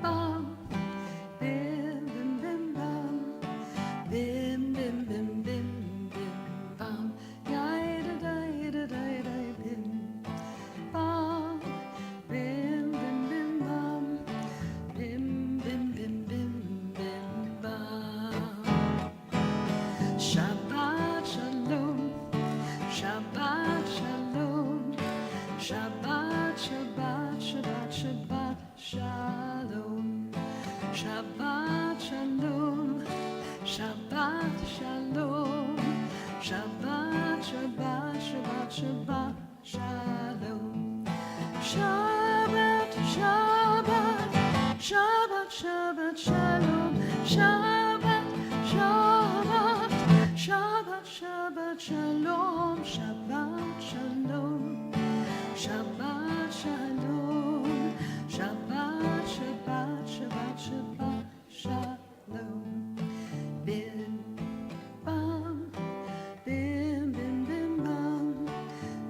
bam, bim, bim, bim, bam, bim, bim, bim, bim, bim, bam, yai da da bim, bam, bim, bim, bim, bam, bim, bim, bim, bim, bim, bam. Shabbat shalom, Shabbat shalom, Shabbat, Shabbat, Shabbat, Shabbat shalom, Shabbat shalom, Shabbat shalom, Shabbat, Shabbat, Shabbat, Shabbat shalom, Shabbat, Shabbat, Shabbat, Shabbat shalom, Shabbat, Shabbat, Shabbat, Shabbat shalom, Shabbat shalom, Shabbat shalom, Shabbat, Shabbat, Shabbat, Shabbat shalom, bim, bam, bim, bim, bim, bam,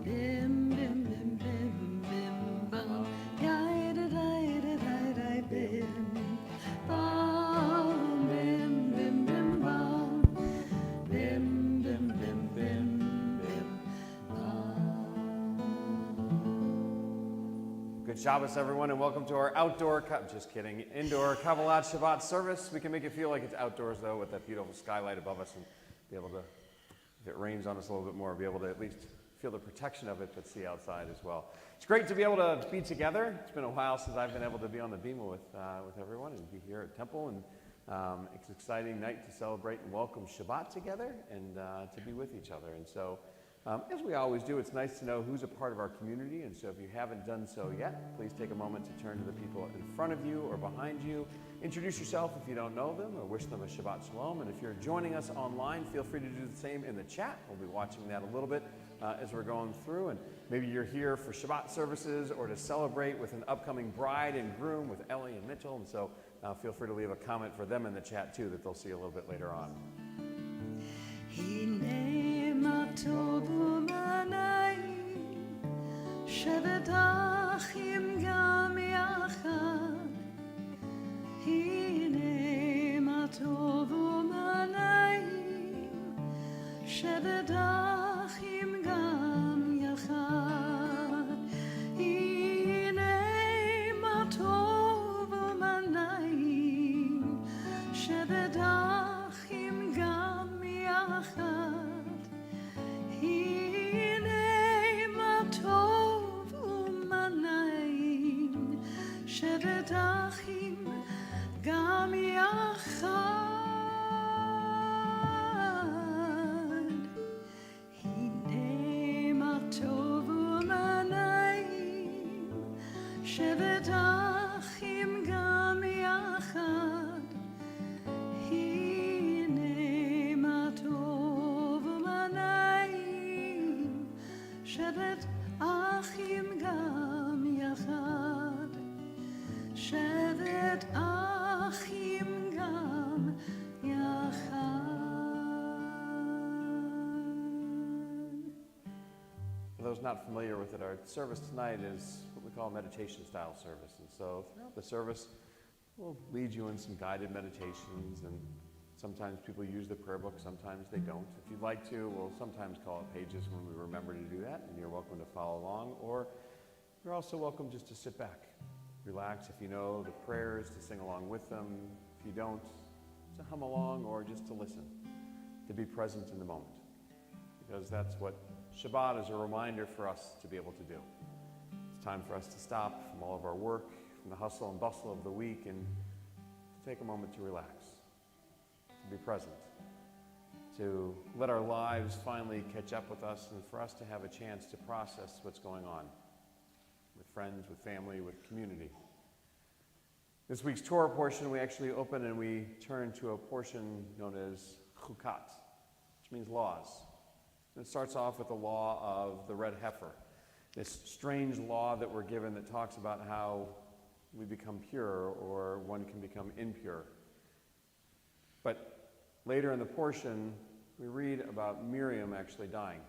bim, bim, bim, bim, bim, bam, yai da da bim, bam, bim, bim, bim, bam, bim, bim, bim, bim, bim, bam. Good Shabbos, everyone, and welcome to our indoor Kabbalat Shabbat service. We can make it feel like it's outdoors, though, with that beautiful skylight above us, and be able to, if it rains on us a little bit more, be able to at least feel the protection of it, but see outside as well. It's great to be able to be together. It's been a while since I've been able to be on the Bima with everyone and be here at Temple, and it's an exciting night to celebrate and welcome Shabbat together and to be with each other. And so, as we always do, it's nice to know who's a part of our community, and so if you haven't done so yet, please take a moment to turn to the people in front of you or behind you. Introduce yourself if you don't know them, or wish them a Shabbat Shalom. And if you're joining us online, feel free to do the same in the chat. We'll be watching that a little bit as we're going through, and maybe you're here for Shabbat services or to celebrate with an upcoming bride and groom with Ellie and Mitchell, and so feel free to leave a comment for them in the chat too that they'll see a little bit later on. הנה מה טוב ומנעים, שבת אחים גם יחד. הנה מה טוב ומנעים, שבת אחים גם יחד. הנה מה טוב ומנעים, שבת אחים גם יחד. הנה מה טוב ומנעים, שבת אחים גם יחד. הנה מה טוב ומנעים, שבת אחים גם יחד. הנה מה טוב ומנעים, שבת אחים גם יחד. שבת אחים גם יחד. For those not familiar with it, our service tonight is what we call a meditation style service. And so throughout the service, we'll lead you in some guided meditations, and sometimes people use the prayer book, sometimes they don't. If you'd like to, we'll sometimes call it pages when we remember to do that, and you're welcome to follow along, or you're also welcome just to sit back, relax. If you know the prayers, to sing along with them. If you don't, to hum along or just to listen, to be present in the moment, because that's what Shabbat is a reminder for us to be able to do. It's time for us to stop from all of our work, from the hustle and bustle of the week, and to take a moment to relax, to be present, to let our lives finally catch up with us, and for us to have a chance to process what's going on with friends, with family, with community. This week's Torah portion, we actually open and we turn to a portion known as chukat, which means laws. And it starts off with the law of the red heifer, this strange law that we're given that talks about how we become pure or one can become impure. But later in the portion, we read about Miriam actually dying.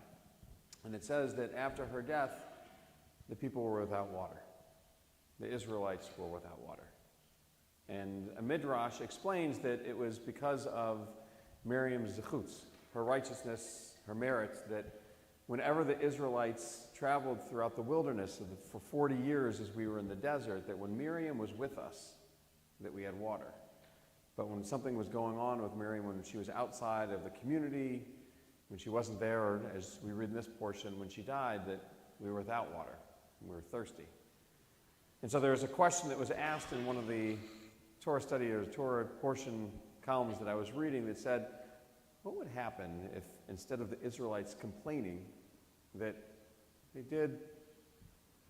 And it says that after her death, the people were without water. the Israelites were without water. And a midrash explains that it was because of Miriam's zechutz, her righteousness, her merits, that whenever the Israelites traveled throughout the wilderness for 40 years as we were in the desert, that when Miriam was with us, that we had water. But when something was going on with Miriam, when she was outside of the community, when she wasn't there, or as we read in this portion, when she died, that we were without water, and we were thirsty. And so there was a question that was asked in one of the Torah study or Torah portion columns that I was reading that said, what would happen if instead of the Israelites complaining, that they did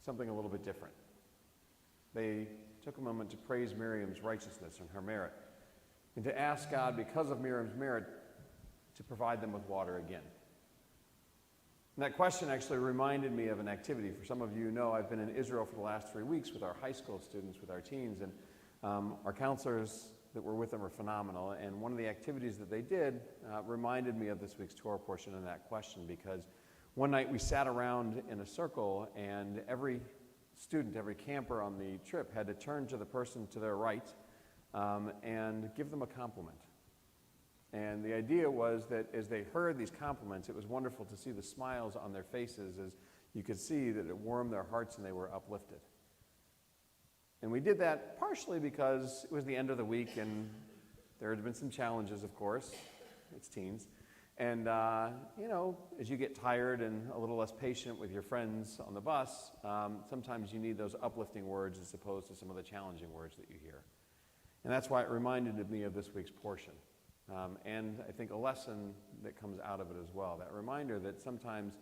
something a little bit different? They took a moment to praise Miriam's righteousness and her merit, and to ask God, because of Miriam's merit, to provide them with water again. And that question actually reminded me of an activity. For some of you know, I've been in Israel for the last 3 weeks with our high school students, with our teens, and our counselors that were with them are phenomenal. And one of the activities that they did reminded me of this week's Torah portion and that question, because one night we sat around in a circle, and every student, every camper on the trip had to turn to the person to their right and give them a compliment. And the idea was that as they heard these compliments, it was wonderful to see the smiles on their faces, as you could see that it warmed their hearts and they were uplifted. And we did that partially because it was the end of the week and there had been some challenges, of course. It's teens. And, as you get tired and a little less patient with your friends on the bus, sometimes you need those uplifting words as opposed to some of the challenging words that you hear. And that's why it reminded me of this week's portion. And I think a lesson that comes out of it as well. That reminder that sometimes,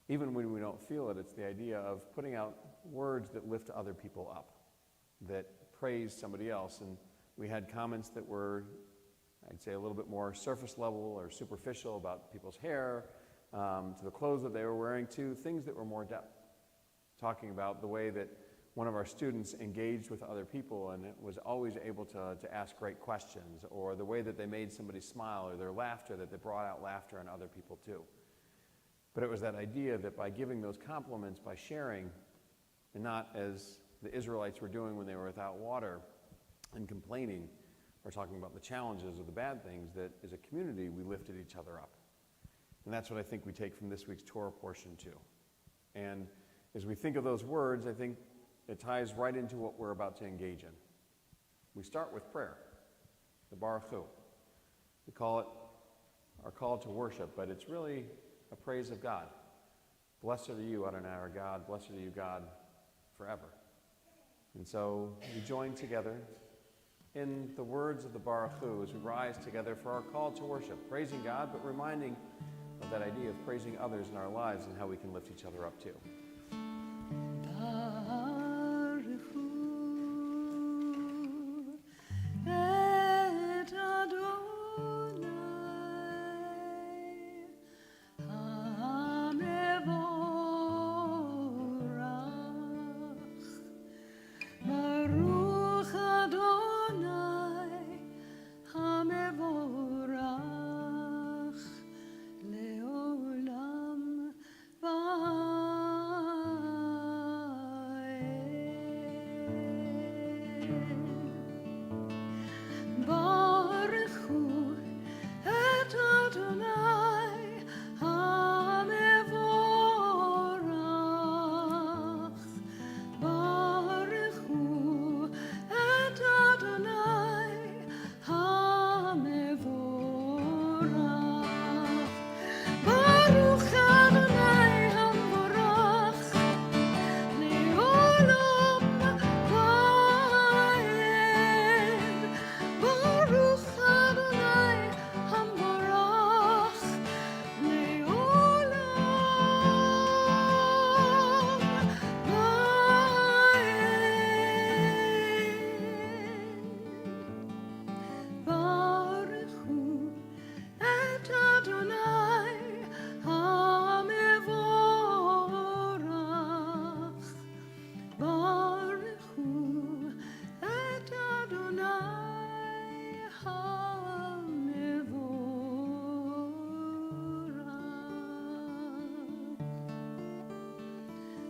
even when we don't feel it, it's the idea of putting out words that lift other people up, that praise somebody else. And we had comments that were, I'd say, a little bit more surface level or superficial about people's hair, to the clothes that they were wearing, to things that were more depth. Talking about the way that one of our students engaged with other people and was always able to ask great questions, or the way that they made somebody smile, or their laughter, that they brought out laughter in other people too. But it was that idea that by giving those compliments, by sharing, and not as the Israelites were doing when they were without water and complaining, or talking about the challenges or the bad things, that as a community we lifted each other up. And that's what I think we take from this week's Torah portion too. And as we think of those words, I think it ties right into what we're about to engage in. We start with prayer, the Baruch Hu. We call it our call to worship, but it's really a praise of God. Blessed are you, Adonai, our God. Blessed are you, God, forever. And so we join together in the words of the Baruch Hu as we rise together for our call to worship, praising God, but reminding of that idea of praising others in our lives and how we can lift each other up too.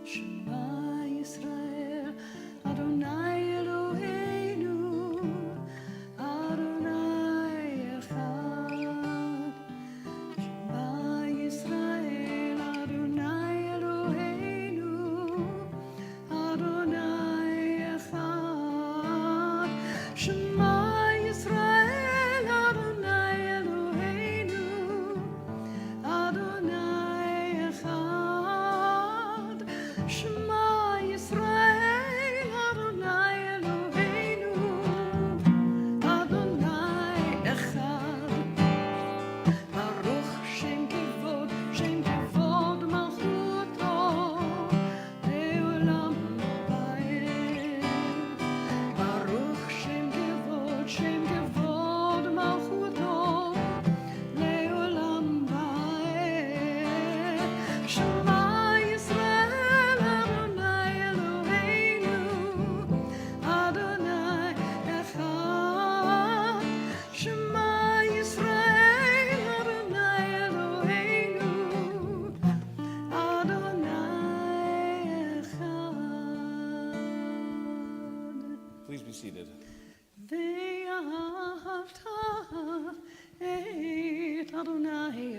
Shema Yisrael,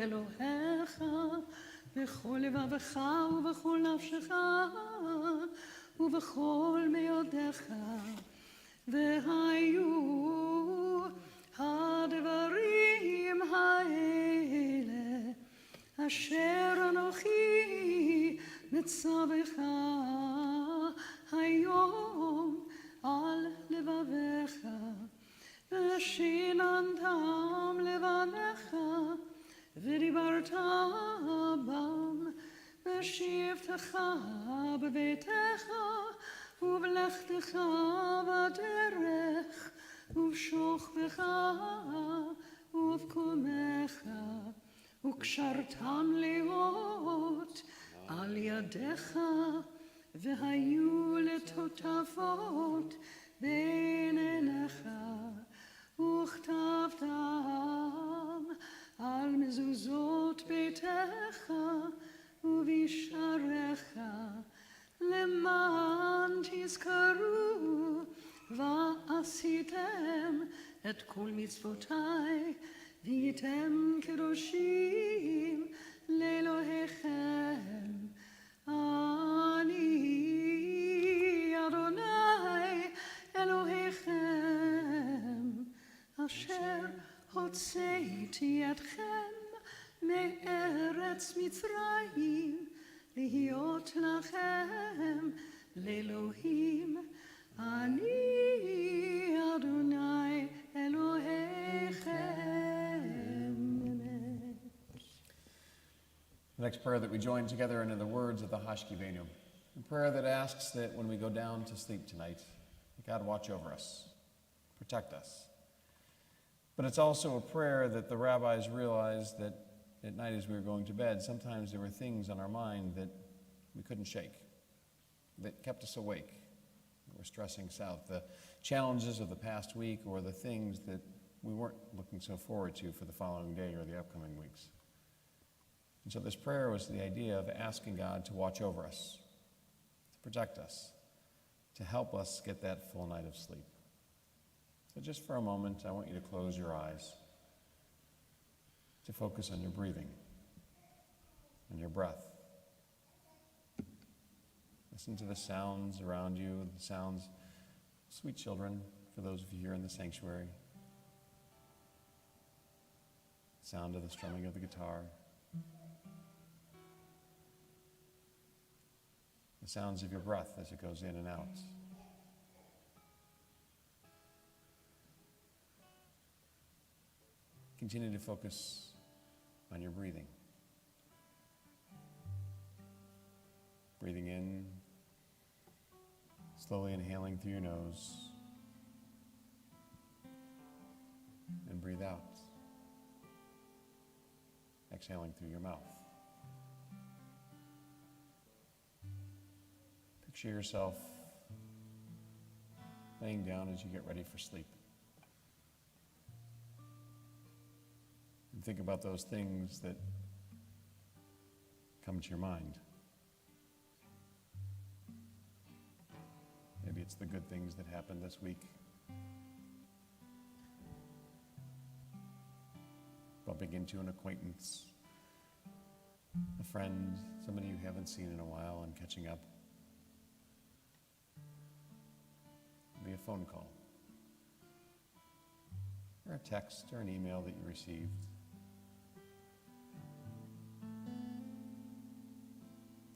אלוהיך בכל לבבך ובכל נפשך ובכל מאודיך. והיו הדברים האלה אשר אנוכי מצווך היום על לבביך, ושיננתם לבניך ודיברת בם בשבתך בביתך ובלכתך בדרך ובשוכבך ובקומך, וקשרתם להיות על ידיך, והיו לטוטפות בין עיניך, וכתבתם על מזוזות ביתך ובשעריך, למען תזכרו ועשיתם את כל מצוותיי, והייתם קדושים לאלוהיכם. אני אדוני אלוהיכם, אשר הוצאתי אתכם מארץ מצרים, להיות לכם לאלוהים. אני אדוני אלוהיכם. The next prayer that we join together into the words of the Hashkibenu, a prayer that asks that when we go down to sleep tonight, God watch over us, protect us. But it's also a prayer that the rabbis realized that at night as we were going to bed, sometimes there were things on our mind that we couldn't shake, that kept us awake. We're stressing us out, the challenges of the past week or the things that we weren't looking so forward to for the following day or the upcoming weeks. And so this prayer was the idea of asking God to watch over us, to protect us, to help us get that full night of sleep. So just for a moment, I want you to close your eyes, to focus on your breathing and your breath. Listen to the sounds around you, the sounds, sweet children, for those of you here in the sanctuary. Sound of the strumming of the guitar. The sounds of your breath as it goes in and out. Continue to focus on your breathing. Breathing in, slowly inhaling through your nose, and breathe out, exhaling through your mouth. Picture yourself laying down as you get ready for sleep. And think about those things that come to your mind. Maybe it's the good things that happened this week. Bumping into an acquaintance, a friend, somebody you haven't seen in a while, and catching up. Maybe a phone call, or a text or an email that you received.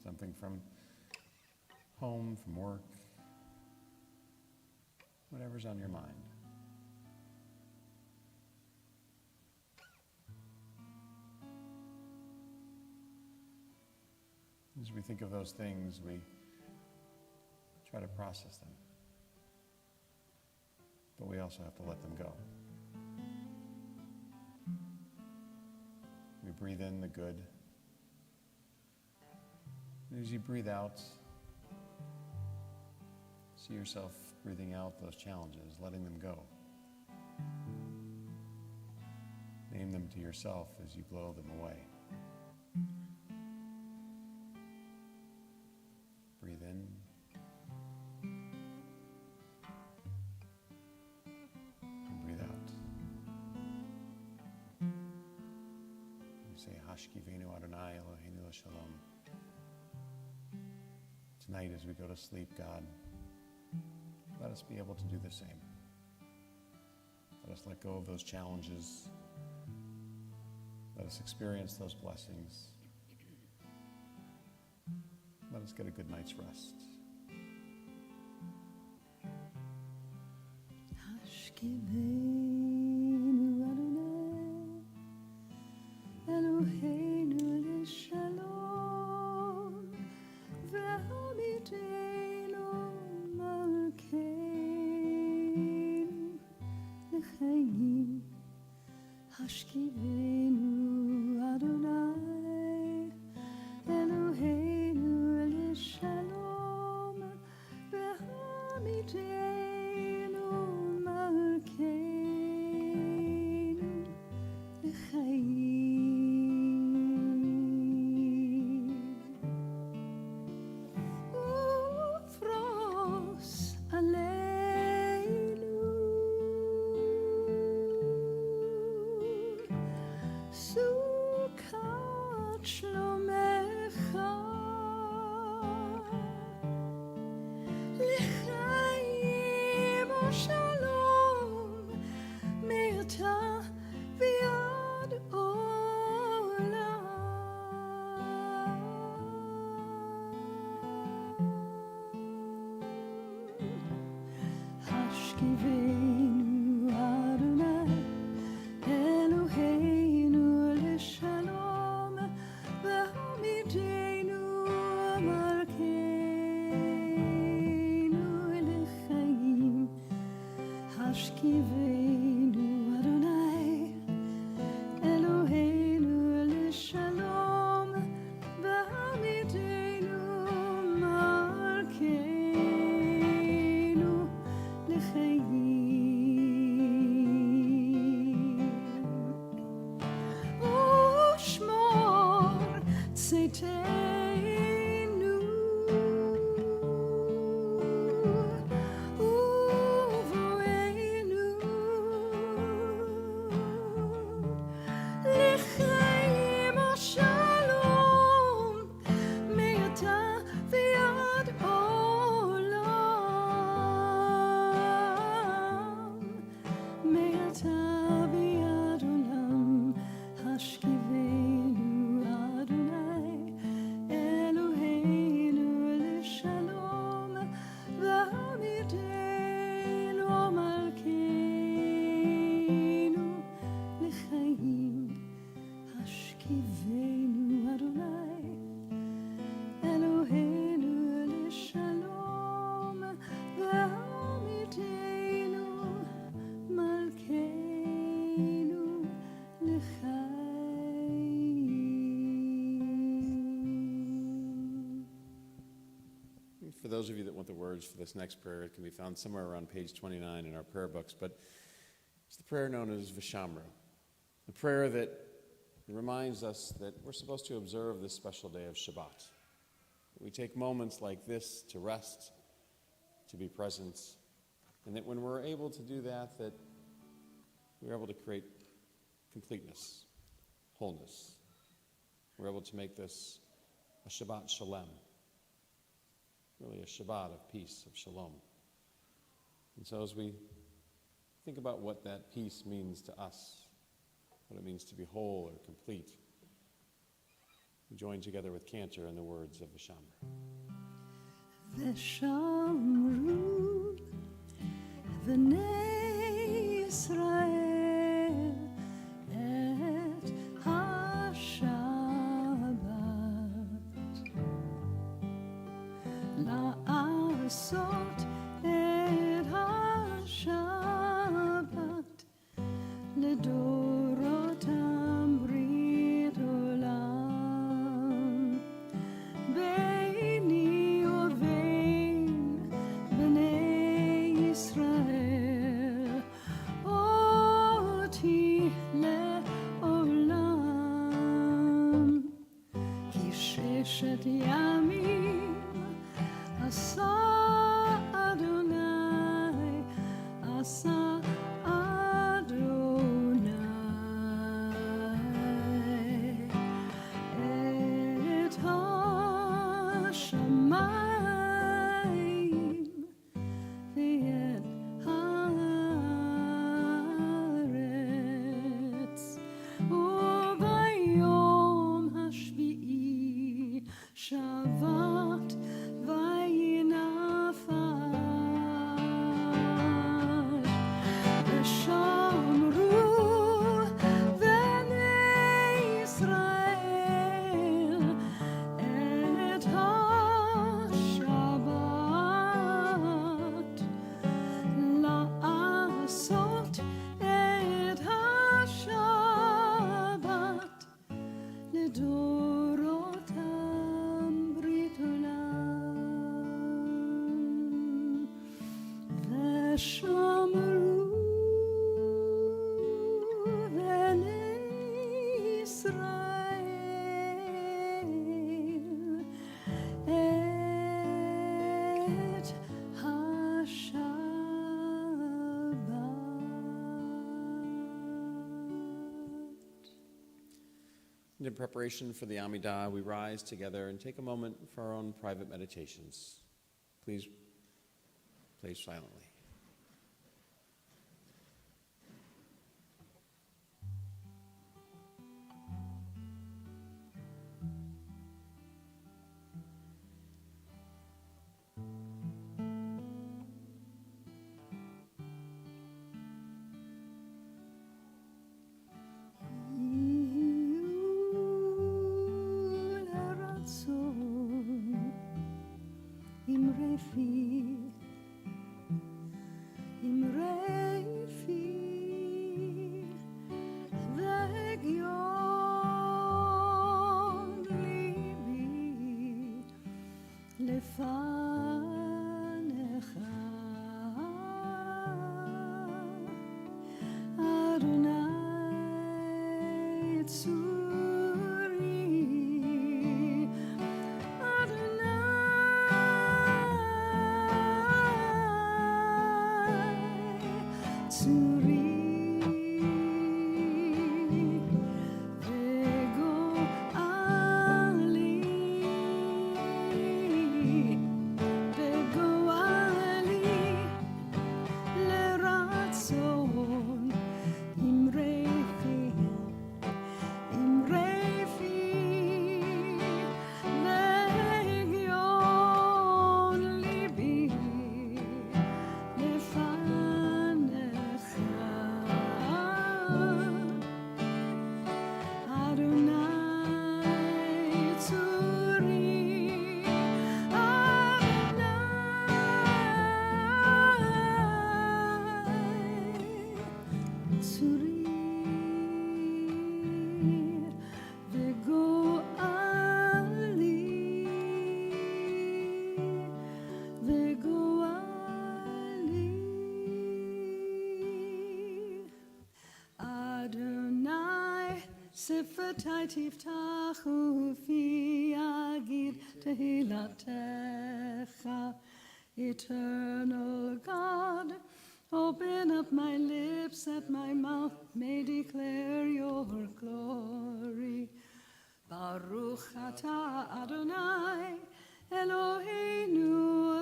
Something from home, from work, whatever's on your mind. As we think of those things, we try to process them. But we also have to let them go. We breathe in the good. And as you breathe out, see yourself breathing out those challenges, letting them go. Name them to yourself as you blow them away. Breathe in. And breathe out. You say Hashkivenu Adonai Eloheinu Shalom. Tonight as we go to sleep, God, let us be able to do the same. Let us let go of those challenges. Let us experience those blessings. Let us get a good night's rest. Hashkivenu Adonai Eloheinu L'Shalom V'hamidenu Malkeinu L'chaim Hashkivenu Adonai Eloheinu L'Shalom V'hamidenu Malkeinu L'chaim Ufros Aleinu Sukat Shlomecha L'chaim Shalom Me'ata v'ad olam Hashkivenu Adonai Eloheinu L'Shalom V'hamidenu Malkeinu L'chaim Hashkivenu Adonai Eloheinu L'Shalom V'hamidenu Malkeinu L'chaim Ushmor Tzeiteinu Uvoenu L'chaim Shalom Me'ata v'ad olam Me'ata v'ad olam Hashkivenu Adonai Eloheinu L'Shalom V'hamidenu Malkeinu L'chaim Hashkivenu Adonai Eloheinu L'Shalom V'hamidenu Malkeinu L'chaim. For those of you that want the words for this next prayer, it can be found somewhere around page 29 in our prayer books, but it's the prayer known as Vishamru, the prayer that reminds us that we're supposed to observe this special day of Shabbat. We take moments like this to rest, to be present, and that when we're able to do that, that we're able to create completeness, wholeness. We're able to make this a Shabbat Shalem, really a Shabbat of peace, of shalom. And so as we think about what that peace means to us, what it means to be whole or complete, we join together with Cantor in the words of Vishamru. V'shamru V'nei Yisrael et HaShabbat La'asot et HaShabbat L'dorotam brit olam Beini uvein b'nei Yisrael Oti le'olam Ki sheshet yamim Asa Adonai Asa Adonai לדורותם ברית עולם, ושמרו בני ישראל את השבת. In preparation for the Amidah, we rise together and take a moment for our own private meditations. Please play silently. שפתי תפתחו פי יגיד תהילתך. Eternal God, open up my lips that my mouth may declare your glory. Baruch atah Adonai, Eloheinu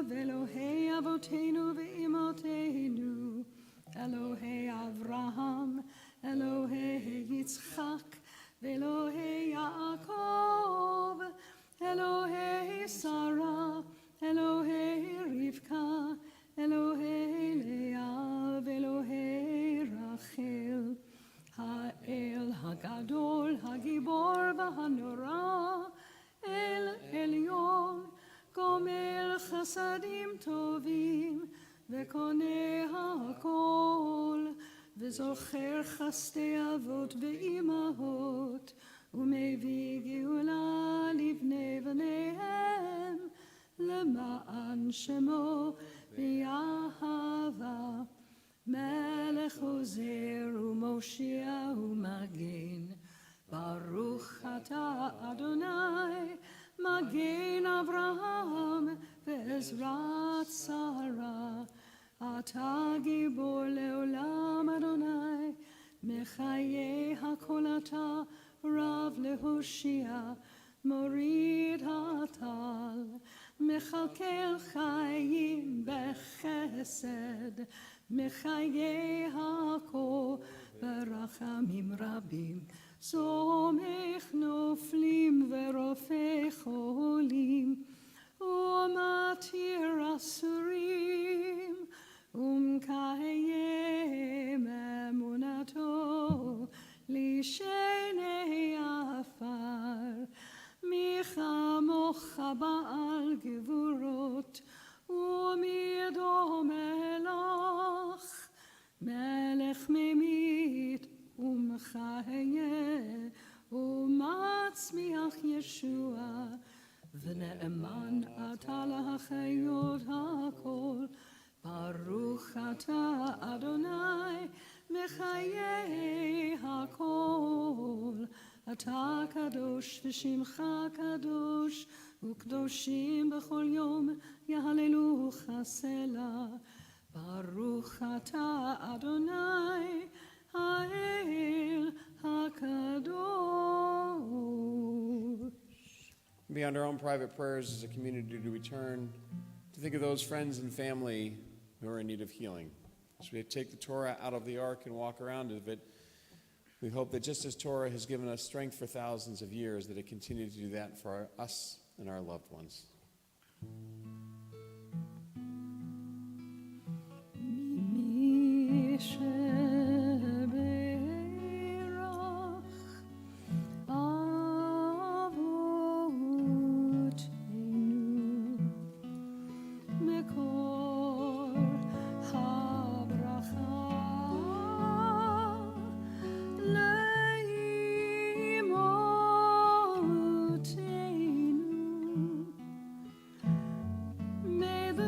ve'Elohei avoteinu ve'imotenu, Elohei Avraham, Elohei Yitzchak, ve'Elohei Yaakov, Elohei Sarah, Elohei Rivka, Elohei Leah, ve'Elohei Rachel, Ha'el Hagadol, Hagibor v'Hanora, El Elyon, Gomel Chasadim Tovim, ve'Koneh HaKol, וזוכר חסדי אבות ואימהות, ומביא גאולה לבני בניהם, למען שמו באהבה. מלך עוזר ומושיע ומגן, ברוך אתה אדוני, מגן אברהם ועזרת שרה. אתה גיבור לעולם אדוני, מחיי הכל אתה רב להושיע, מוריד הטל, מכלכל חיים בחסד, מחיי הכל ברחמים רבים, סומך נופלים ורופא חולים, ומתיר אסורים, ומקיים אמונתו לשני עפר. מי כמוך בעל גבורות, ומי דומה לך, מלך ממית ומחיה ומצמיח ישועה, ונאמן אתה להחיות הכל. ברוך אתה אדוני מחיי הכל. אתה קדוש ושמך קדוש, וקדושים בכל יום יהללוך סלה. ברוך אתה אדוני האל הקדוש. Beyond our own private prayers as a community to return, to think of those friends and family who are in need of healing. As we take the Torah out of the ark and walk around of it, we hope that just as Torah has given us strength for thousands of years, that it continues to do that for us and our loved ones.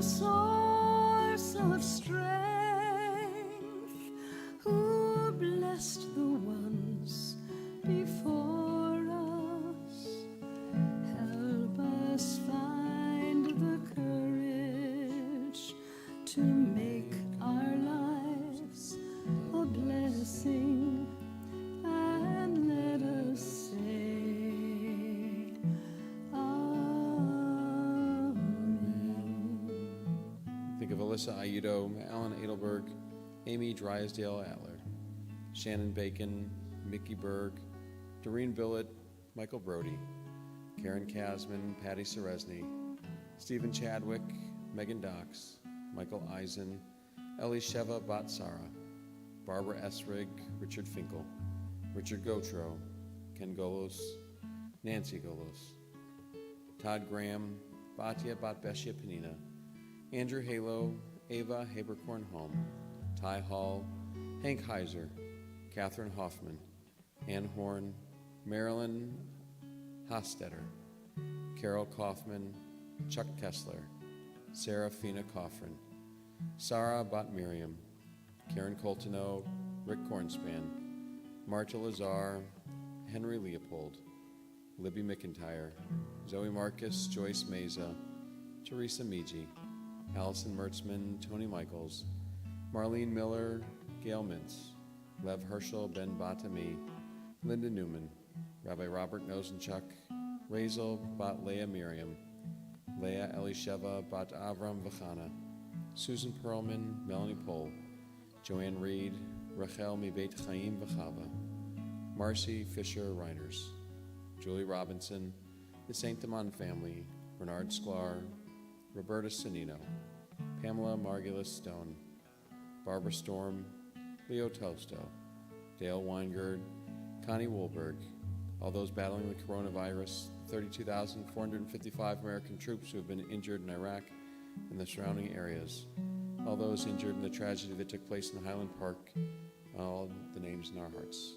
The source of strength, who blessed the ones before us, help us find the courage to make our lives a blessing, and let us say Think of Alyssa Ayudo, Alan Edelberg, Amy Drysdale-Adler, Shannon Bacon, Mickey Berg, Doreen Billett, Michael Brody, Karen Kasman, Patty Seresny, Stephen Chadwick, Megan Dox, Michael Eisen, Elisheva Batsara, Barbara Esrig, Richard Finkel, Richard Gotro, Ken Golos, Nancy Golos, Todd Graham, Batya Batbeshia Panina, Andrew Halo, Ava Habercorn Home, Ty Hall, Hank Heiser, Catherine Hoffman, Ann Horn, Marilyn Hostetter, Carol Kaufman, Chuck Kessler, Sarah Fina Coffrin, Sarah Bat Miriam, Karen Coltoneau, Rick Kornspan, Marta Lazar, Henry Leopold, Libby McIntyre, Zoe Marcus, Joyce Meza, Teresa Miji, Allison Mertzman, Tony Michaels, Marlene Miller, Gail Mintz, Lev Herschel, Ben Batami, Linda Newman, Rabbi Robert Nosenchuk, Razel Bat Leah Miriam, Leah Elisheva Bat Avram Vachana, Susan Perlman, Melanie Pohl, Joanne Reed, Rachel Mibeit Chaim Vachava, Marcy Fisher Reiners, Julie Robinson, the Saint Amand family, Bernard Sklar, Roberta Sanino, Pamela Margulis Stone, Barbara Storm, Leo Tosto, Dale Weingerd, Connie Woolberg, all those battling the coronavirus, 32,455 American troops who have been injured in Iraq and the surrounding areas, all those injured in the tragedy that took place in Highland Park, all the names in our hearts.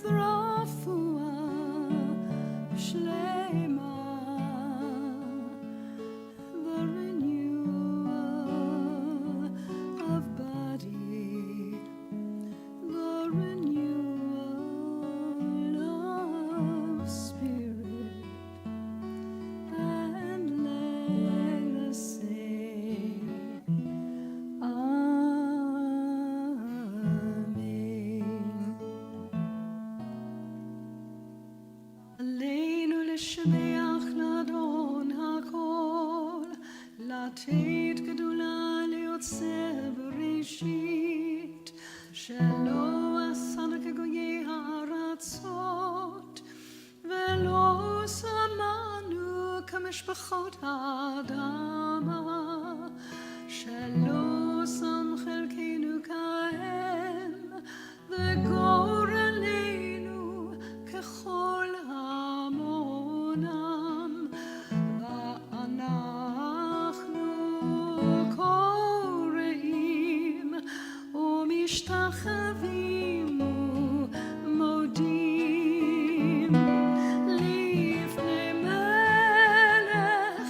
through עתיד גדולה ליוצא בראשית, שלא עשנו כגויי הארצות, ולא שמענו כמשפחות האדמה, שלא שם חלקנו כהם, וגורלנו ככל המונם, ואנחנו קוראים ומשתחווים ומודים לפני מלך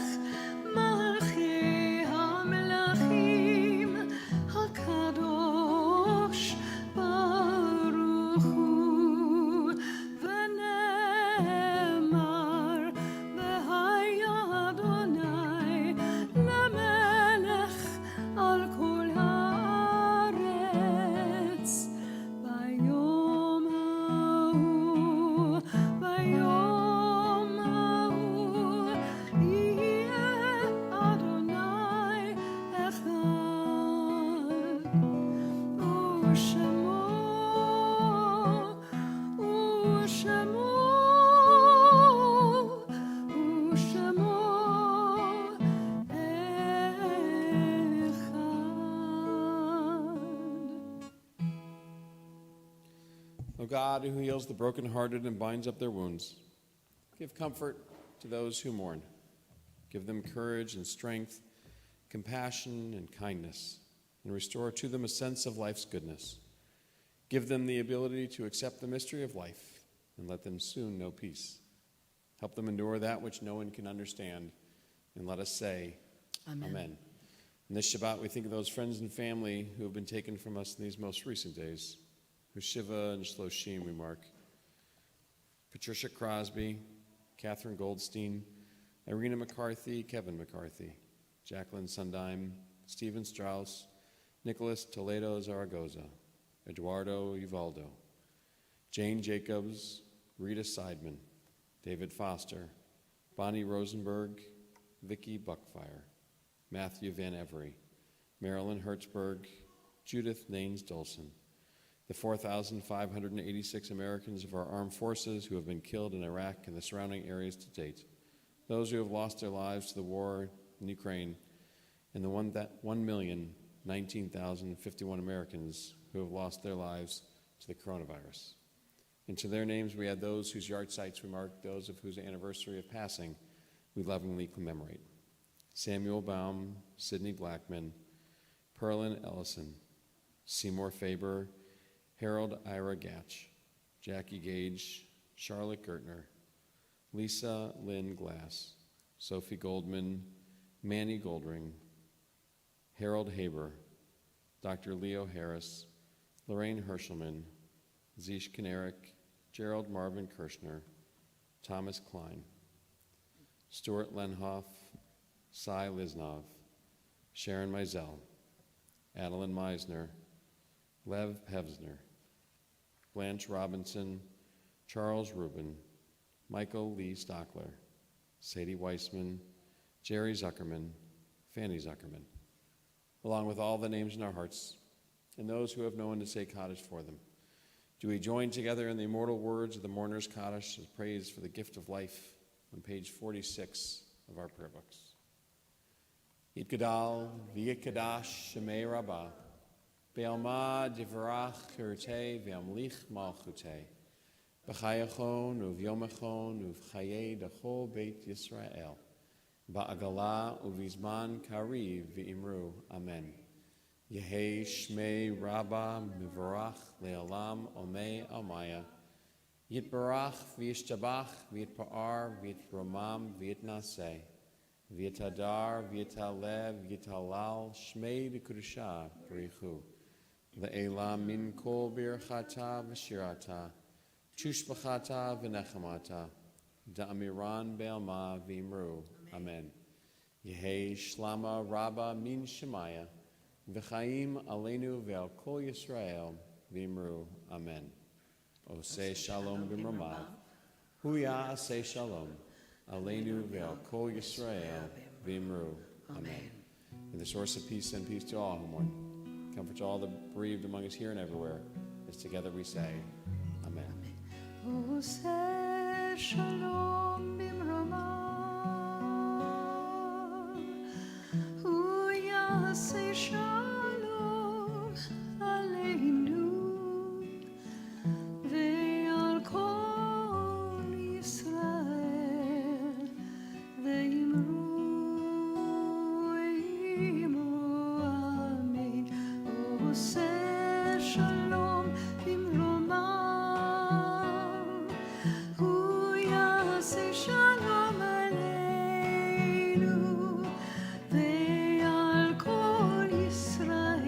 מלכי המלכים הקדוש ברוך הוא, ונאמר והיה אדוני למלך על כל הארץ ביום ההוא, ביום ההוא יהיה אדוני אחד, ושמו O God, who heals the brokenhearted and binds up their wounds, give comfort to those who mourn. Give them courage and strength, compassion and kindness, and restore to them a sense of life's goodness. Give them the ability to accept the mystery of life, and let them soon know peace. Help them endure that which no one can understand, and let us say, Amen. In this Shabbat, we think of those friends and family who have been taken from us in these most recent days, whose Shiva and Shloshim we mark. Patricia Crosby, Catherine Goldstein, Irina McCarthy, Kevin McCarthy, Jacqueline Sundheim, Stephen Strauss, Nicholas Toledo Zaragoza, Eduardo Uvaldo, Jane Jacobs, Rita Seidman, David Foster, Bonnie Rosenberg, Vicky Buckfire, Matthew Van Every, Marilyn Hertzberg, Judith Naines Dolson, the 4,586 Americans of our armed forces who have been killed in Iraq and the surrounding areas to date, those who have lost their lives to the war in Ukraine, and the 1,019,051 Americans who have lost their lives to the coronavirus. And to their names we add those whose yard-sites we mark, those of whose anniversary of passing we lovingly commemorate. Samuel Baum, Sidney Blackman, Perlin Ellison, Seymour Faber, Harold Ira Gatch, Jackie Gage, Charlotte Gertner, Lisa Lynn Glass, Sophie Goldman, Manny Goldring, Harold Haber, Dr. Leo Harris, Lorraine Herschelman, Zish Kanarik, Gerald Marvin Kirshner, Thomas Klein, Stuart Lenhoff, Cy Lisnov, Sharon Mizell, Adeline Meisner, Lev Pevsner, Blanche Robinson, Charles Rubin, Michael Lee Stockler, Sadie Weissman, Jerry Zuckerman, Fanny Zuckerman, along with all the names in our hearts and those who have no one to say Kaddish for them. Do we join together in the immortal words of the mourner's Kaddish as praise for the gift of life on page 46 of our prayer books. Yitgadal v'yikadash shemei rabbah, be'alma divrach chirtei ve'amlich malchutei, b'chayachon u'vyomachon u'v'chayei dachol beit Yisrael, ba'agala u'vizman kariv v'imru, amen. Yehei shmei rabbah mivarach le'olam omei almaya, yitbarach v'yishtabach v'yitpa'ar v'yitromam v'yitnaseh, v'yitadar v'yitalev v'yitalal shmei d'kudusha b'richu, le'elam min kol birchata v'shirata, tushbachata v'nechamata, da'amiran be'alma v'imru, amen. Yehei shlama rabbah min shemaya, v'chaim aleinu ve'al kol Yisrael v'imru, amen. Oseh shalom b'mramav, huya aseh shalom, aleinu ve'al kol Yisrael v'imru, amen. May the source of peace send peace to all who mourn. Comfort to all the bereaved among us here and everywhere. As together we say, Amen. עושה שלום במרומיו, הוא יעשה שלום עלינו ועל כל ישראל, ואמרו אמן. עושה שלום במרומיו, הוא יעשה שלום עלינו ועל כל ישראל,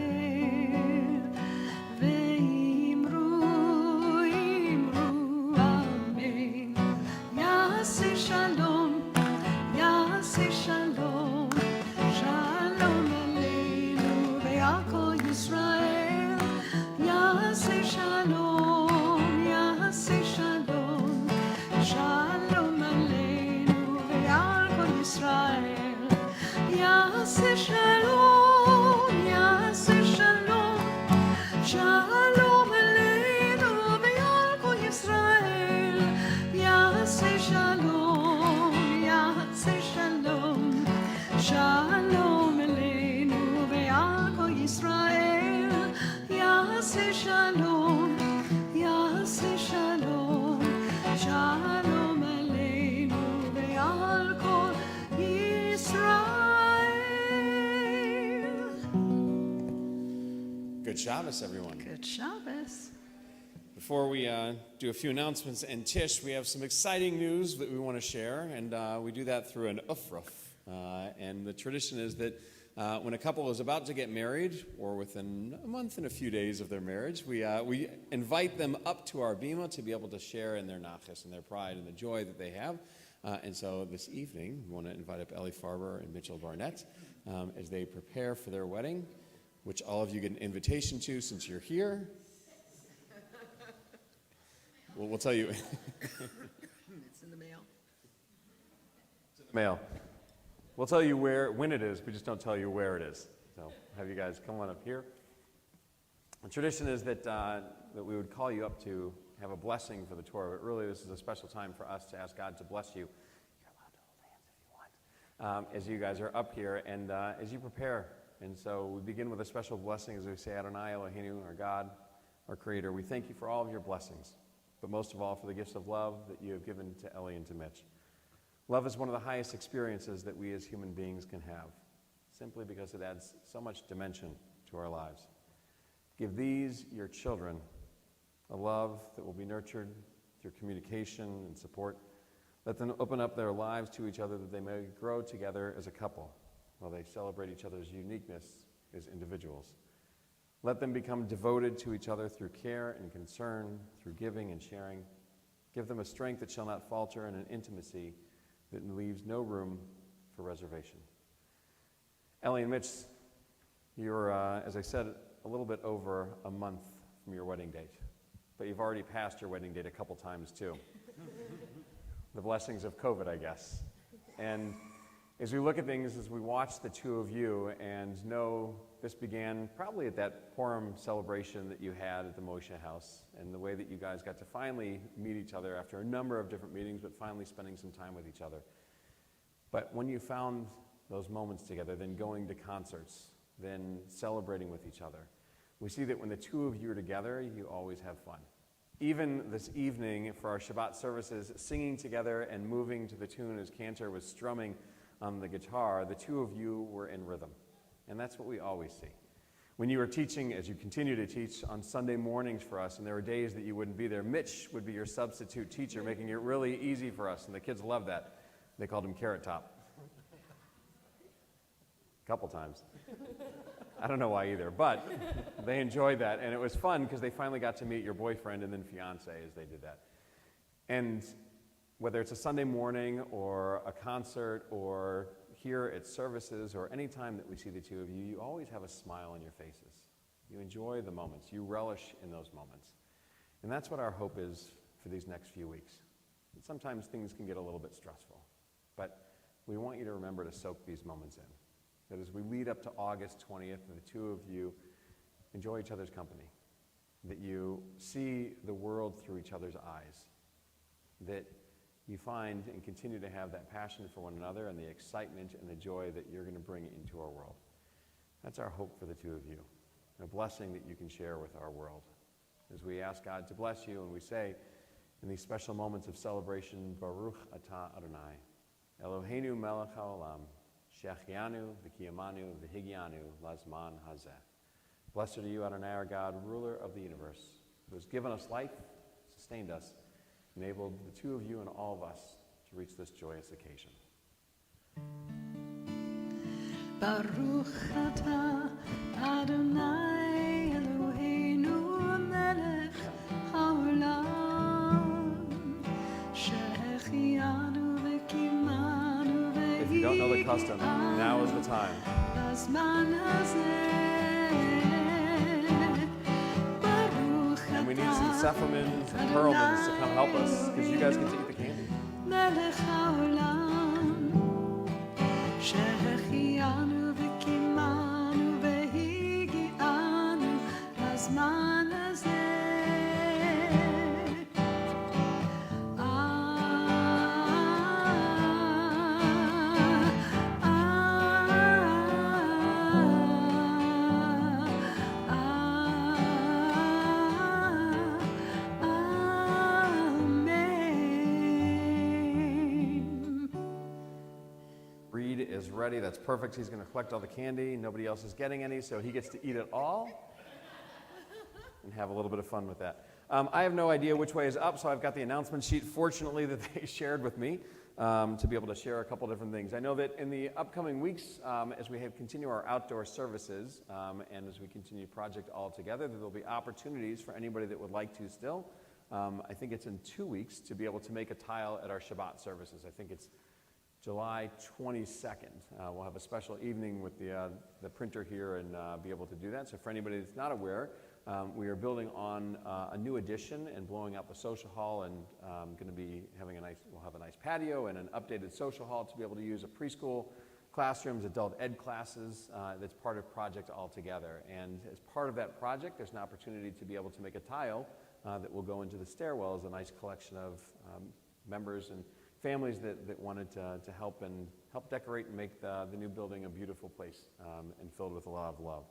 ואמרו אמן. יעשה שלום, יעשה שלום, שלום עלינו ועל כל ישראל. יעשה שלום, יעשה שלום, שלום עלינו ועל כל ישראל. יעשה שלום, יעשה שלום, שלום עלינו ועל כל ישראל. יעשה שלום, יעשה שלום, שלום עלינו ועל כל ישראל. יעשה שלום, יעשה שלום, שלום עלינו ועל כל ישראל. Good Shabbos, everyone. Good Shabbos. Before we do a few announcements and Tish, we have some exciting news that we want to share, and we do that through an ufruf. And the tradition is that when a couple is about to get married, or within a month and a few days of their marriage, we invite them up to our bima to be able to share in their nachas and their pride and the joy that they have. And so this evening, we want to invite up Ellie Farber and Mitchell Barnett as they prepare for their wedding, which all of you get an invitation to since you're here. Well, we'll tell you. It's in the mail. Mail. We'll tell you when it is, we just don't tell you where it is. So have you guys come on up here. The tradition is that we would call you up to have a blessing for the Torah, but really this is a special time for us to ask God to bless you. You're allowed to hold hands if you want, as you guys are up here and as you prepare. And so we begin with a special blessing as we say, Adonai Eloheinu, our God, our Creator. We thank you for all of your blessings, but most of all for the gifts of love that you have given to Ellie and to Mitch. Love is one of the highest experiences that we as human beings can have, simply because it adds so much dimension to our lives. Give these, your children, a love that will be nurtured through communication and support. Let them open up their lives to each other that they may grow together as a couple while they celebrate each other's uniqueness as individuals. Let them become devoted to each other through care and concern, through giving and sharing. Give them a strength that shall not falter and an intimacy that leaves no room for reservation. Ellie and Mitch, you're, as I said, a little bit over a month from your wedding date, but you've already passed your wedding date a couple times too. The blessings of COVID, I guess. And as we look at things, as we watch the two of you and know this began probably at that Purim celebration that you had at the Moshe house and the way that you guys got to finally meet each other after a number of different meetings, but finally spending some time with each other. But when you found those moments together, then going to concerts, then celebrating with each other, we see that when the two of you are together, you always have fun. Even this evening for our Shabbat services, singing together and moving to the tune as Cantor was strumming on the guitar, the two of you were in rhythm. And that's what we always see. When you were teaching, as you continue to teach on Sunday mornings for us, and there were days that you wouldn't be there, Mitch would be your substitute teacher, making it really easy for us, and the kids loved that. They called him Carrot Top. A couple times. I don't know why either, but they enjoyed that, and it was fun because they finally got to meet your boyfriend and then fiance as they did that. And whether it's a Sunday morning or a concert or here at services or any time that we see the two of you, you always have a smile on your faces. You enjoy the moments. You relish in those moments. And that's what our hope is for these next few weeks. And sometimes things can get a little bit stressful, but we want you to remember to soak these moments in. that as we lead up to August 20th, the two of you enjoy each other's company, that you see the world through each other's eyes, that you find and continue to have that passion for one another and the excitement and the joy that you're going to bring into our world. That's our hope for the two of you, a blessing that you can share with our world. As we ask God to bless you, and we say in these special moments of celebration, Baruch Atah Adonai, Eloheinu melech haolam, shechianu v'kiyamanu v'higianu lazman hazeh. Blessed are you, Adonai, our God, ruler of the universe, who has given us life, sustained us, enabled the two of you and all of us to reach this joyous occasion. Baruch atah Adonai Eloheinu melech haolam shechianu v'kimanu v'higianu If you don't know the custom, now is the time. lazman hazeh. Baruch And we need some Sepharmins and Perlmans to come help us, because you guys get to eat the candy. melech haolam shechianu v'kimanu v'higianu lazman hazeh. Amen. Reed is ready. That's perfect. He's going to collect all the candy. Nobody else is getting any, so he gets to eat it all and have a little bit of fun with that. I have no idea which way is up, so I've got the announcement sheet, fortunately, that they shared with me to be able to share a couple different things. I know that in the upcoming weeks, as we continue our outdoor services and as we continue Project All Together, there will be opportunities for anybody that would like to still. I think it's in 2 weeks to be able to make a tile at our Shabbat services. I think it's July 22nd. We'll have a special evening with the printer here and be able to do that. So for anybody that's not aware, we are building on a new addition and blowing out the social hall, and going to be having we'll have a nice patio and an updated social hall to be able to use a preschool classrooms, adult ed classes. That's part of Project All Together. And as part of that project, there's an opportunity to be able to make a tile that will go into the stairwell as a nice collection of members and families that wanted to help decorate and make the new building a beautiful place and filled with a lot of love.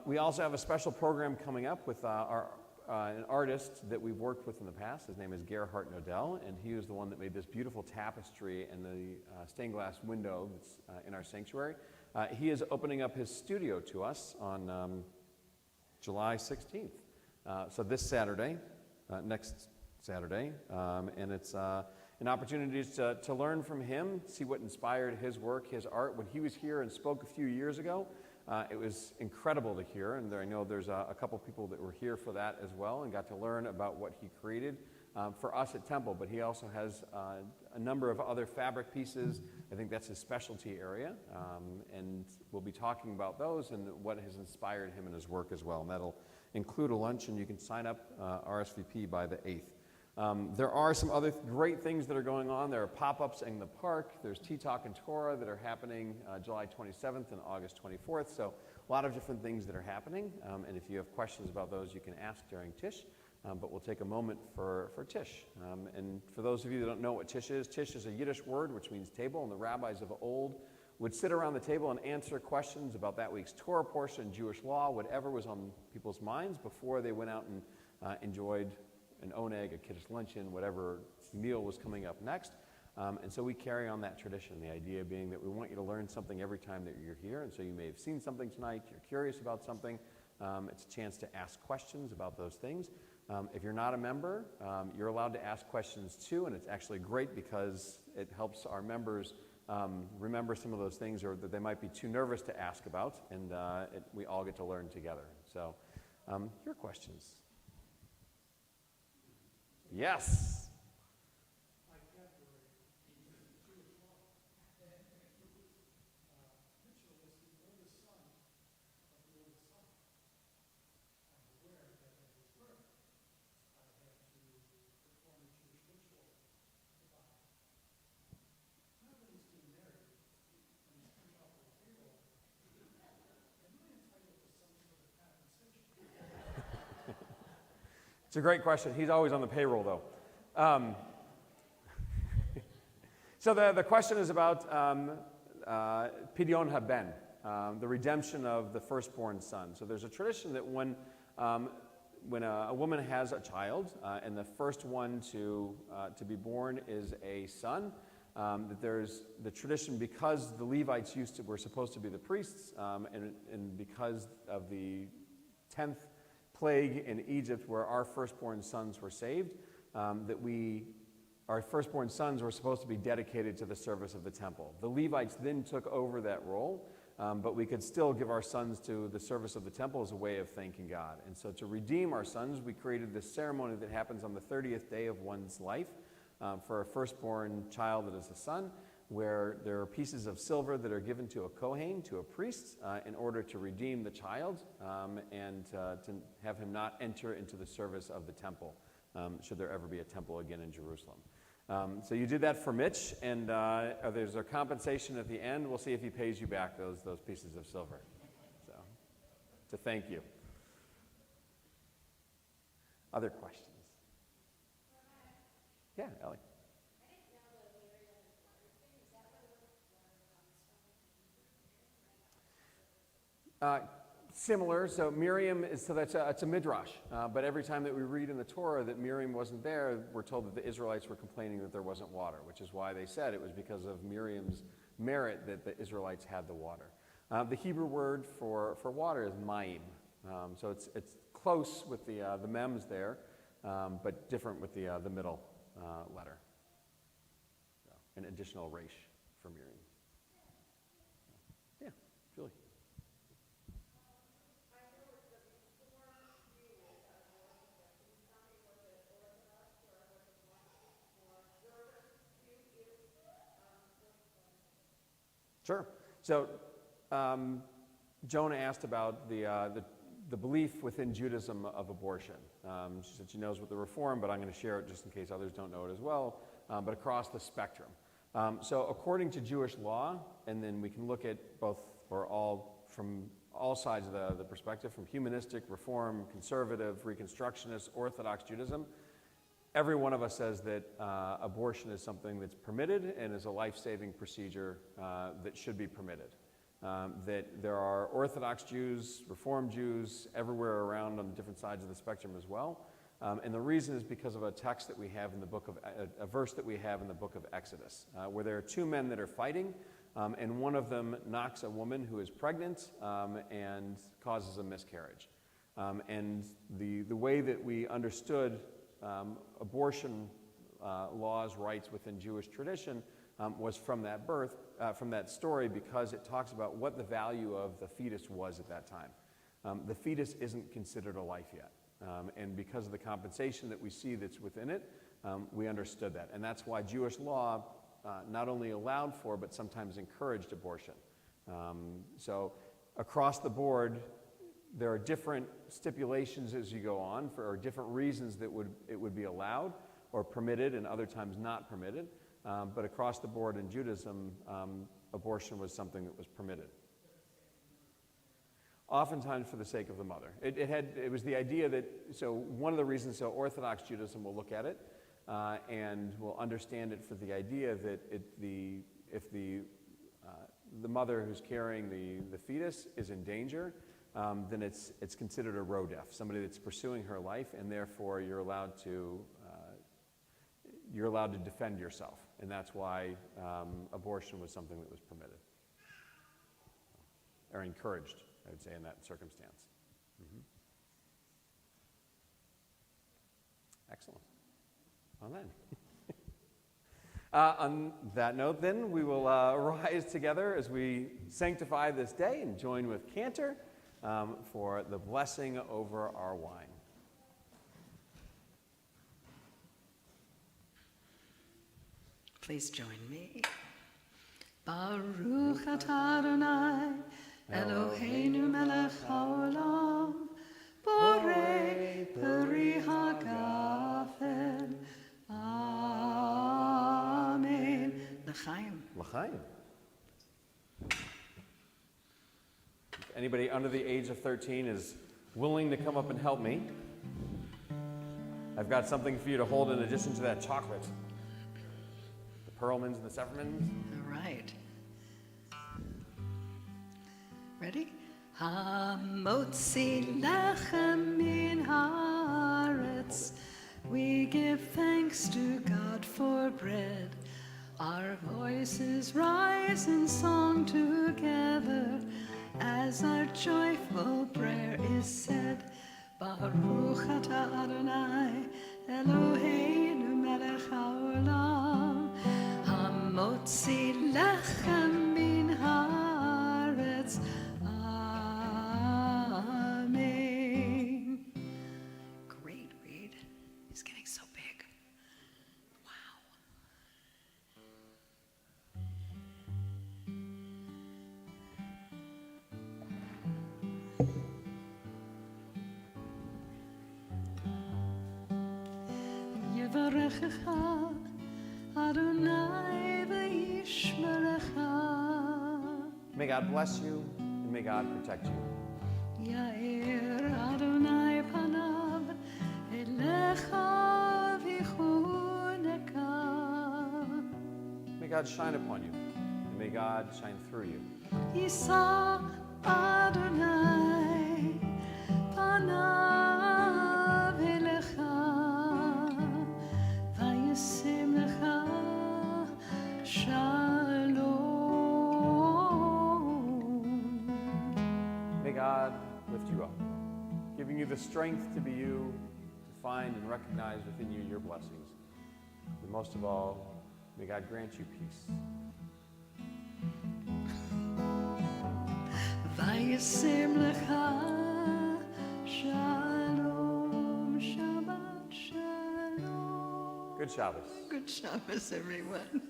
We also have a special program coming up with an artist that we've worked with in the past. His name is Gerhard Nodell, and he was the one that made this beautiful tapestry and the stained glass window that's in our sanctuary. He is opening up his studio to us on July 16th. So this Saturday, next Saturday, and it's an opportunity to learn from him, see what inspired his work, his art. When he was here and spoke a few years ago, it was incredible to hear, and I know there's a couple people that were here for that as well and got to learn about what he created for us at Temple, but he also has a number of other fabric pieces. I think that's his specialty area, and we'll be talking about those and what has inspired him in his work as well, and that'll include a lunch, and you can sign up RSVP by the 8th. There are some other great things that are going on. There are pop-ups in the park. There's Tea Talk and Torah that are happening July 27th and August 24th. So a lot of different things that are happening. And if you have questions about those, you can ask during Tish. But we'll take a moment for Tish. And for those of you that don't know what Tish is a Yiddish word which means table. And the rabbis of old would sit around the table and answer questions about that week's Torah portion, Jewish law, whatever was on people's minds before they went out and enjoyed an oneg, a kiddush luncheon, whatever meal was coming up next. And so we carry on that tradition, the idea being that we want you to learn something every time that you're here. And so you may have seen something tonight, you're curious about something. It's a chance to ask questions about those things. If you're not a member, you're allowed to ask questions too, and it's actually great because it helps our members remember some of those things or that they might be too nervous to ask about, and we all get to learn together. So your questions? Yes. It's a great question. He's always on the payroll, though. So the question is about Pidyon Haben, the redemption of the firstborn son. So there's a tradition that when a woman has a child and the first one to be born is a son, that there's the tradition, because the Levites were supposed to be the priests, and because of the 10th plague in Egypt where our firstborn sons were saved, our firstborn sons were supposed to be dedicated to the service of the temple. The Levites then took over that role, but we could still give our sons to the service of the temple as a way of thanking God. And so to redeem our sons, we created this ceremony that happens on the 30th day of one's life for a firstborn child that is a son, where there are pieces of silver that are given to a Kohen, to a priest, in order to redeem the child and to have him not enter into the service of the temple, should there ever be a temple again in Jerusalem. So you did that for Mitch, and there's a compensation at the end. We'll see if he pays you back those pieces of silver. So, to thank you. Other questions? Yeah, Ellie. Similar, so Miriam it's a midrash, but every time that we read in the Torah that Miriam wasn't there, we're told that the Israelites were complaining that there wasn't water, which is why they said it was because of Miriam's merit that the Israelites had the water. The Hebrew word for water is mayim, so it's close with the mems there, but different with the middle letter. So, an additional resh for Miriam. Yeah, Julie. Sure. So Jonah asked about the belief within Judaism of abortion. She said she knows what the reform, but I'm going to share it just in case others don't know it as well, but across the spectrum. So according to Jewish law, and then we can look at both or all from all sides of the perspective, from humanistic, reform, conservative, reconstructionist, Orthodox Judaism, every one of us says that abortion is something that's permitted and is a life-saving procedure that should be permitted. That there are Orthodox Jews, Reform Jews, everywhere around on different sides of the spectrum as well. And the reason is because of a text that we have in the book of, a verse that we have in the book of Exodus, where there are two men that are fighting, and one of them knocks a woman who is pregnant and causes a miscarriage. And the way that we understood abortion laws, rights within Jewish tradition was from that from that story, because it talks about what the value of the fetus was at that time. The fetus isn't considered a life yet, and because of the compensation that we see that's within it, we understood that, and that's why Jewish law not only allowed for but sometimes encouraged abortion. So across the board, there are different stipulations as you go on or different reasons that it would be allowed or permitted, and other times not permitted. But across the board in Judaism, abortion was something that was permitted. Oftentimes for the sake of the mother. It was the idea that, so one of the reasons, so Orthodox Judaism will look at it and will understand it for the idea that if the mother who's carrying the fetus is in danger, then it's considered a rodef, somebody that's pursuing her life, and therefore you're allowed to defend yourself, and that's why abortion was something that was permitted or encouraged, I would say, in that circumstance. Mm-hmm. Excellent. Well then. On that note, then, we will rise together as we sanctify this day and join with Cantor for the blessing over our wine. Please join me. Baruch atah Adonai, Eloheinu melech haolam, borei peri hagafen. Amen. L'chaim. L'chaim. If anybody under the age of 13 is willing to come up and help me. I've got something for you to hold in addition to that chocolate. The Perlmans and the Seffermans. All right. Ready? Hamotzi lechem min haaretz. We give thanks to God for bread. Our voices rise in song together as our joyful prayer is said. Baruch atah Adonai Eloheinu melech haolam hamotzi lechem min haaretz. Amen. Great, Reed. He's getting so big. Wow. Yevarechecha Adonai v'yishmerecha. May God bless you and may God protect you. Yair Adonai panav elecha v'chuneka. May God shine upon you and may God shine through you. Yisa Adonai panav elecha v'yasim lecha shalom. May God lift you up, giving you the strength to be you, to find and recognize within you your blessings. And most of all, may God grant you peace. Vayisim lecha shalom, Shabbat shalom. Good Shabbos. Good Shabbos, everyone.